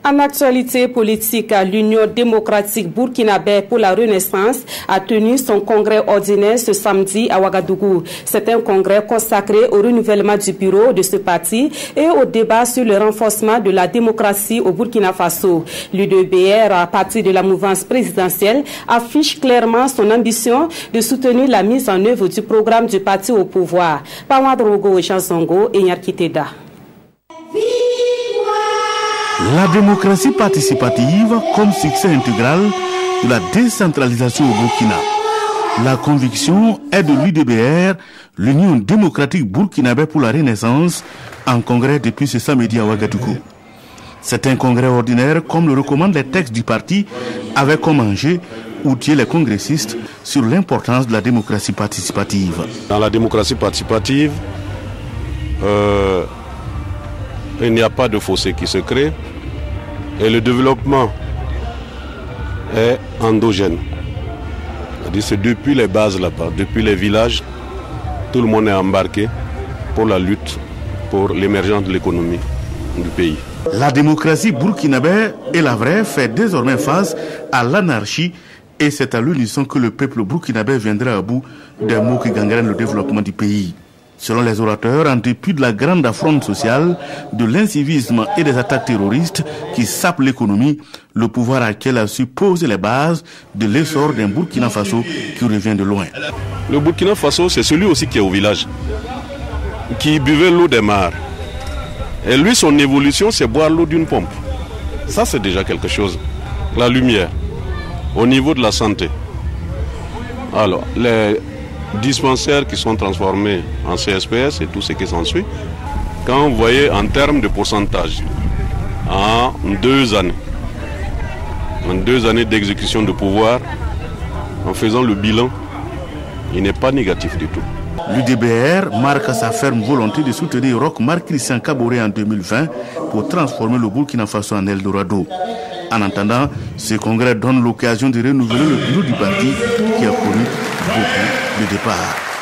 En actualité politique, l'Union démocratique burkinabé pour la Renaissance a tenu son congrès ordinaire ce samedi à Ouagadougou. C'est un congrès consacré au renouvellement du bureau de ce parti et au débat sur le renforcement de la démocratie au Burkina Faso. L'UDBR, à partir de la mouvance présidentielle, affiche clairement son ambition de soutenir la mise en œuvre du programme du parti au pouvoir. Pawadrogo Chansongo et Nyarkiteda. La démocratie participative comme succès intégral de la décentralisation au Burkina. La conviction est de l'UDBR, l'Union démocratique burkinabé pour la Renaissance, en congrès depuis ce samedi à Ouagadougou. C'est un congrès ordinaire comme le recommandent les textes du parti, avec comme enjeu outiller les congressistes sur l'importance de la démocratie participative. Dans la démocratie participative, il n'y a pas de fossé qui se crée et le développement est endogène. C'est depuis les bases là-bas, depuis les villages, tout le monde est embarqué pour la lutte pour l'émergence de l'économie du pays. La démocratie burkinabé et la vraie fait désormais face à l'anarchie et c'est à l'unisson que le peuple burkinabé viendra à bout des maux qui gangrènent le développement du pays. Selon les orateurs, en dépit de la grande affronte sociale, de l'incivisme et des attaques terroristes qui sapent l'économie, le pouvoir actuel a su poser les bases de l'essor d'un Burkina Faso qui revient de loin. Le Burkina Faso, c'est celui aussi qui est au village, qui buvait l'eau des mares. Et lui, son évolution, c'est boire l'eau d'une pompe. Ça, c'est déjà quelque chose. La lumière, au niveau de la santé. Alors, les dispensaires qui sont transformés en CSPS et tout ce qui s'ensuit, quand vous voyez en termes de pourcentage, en 2 années d'exécution de pouvoir, en faisant le bilan, il n'est pas négatif du tout. L'UDBR marque sa ferme volonté de soutenir Roch Marc Christian Kaboré en 2020 pour transformer le Burkina Faso en Eldorado. En attendant, ce congrès donne l'occasion de renouveler le bureau du parti qui a connu beaucoup de départs.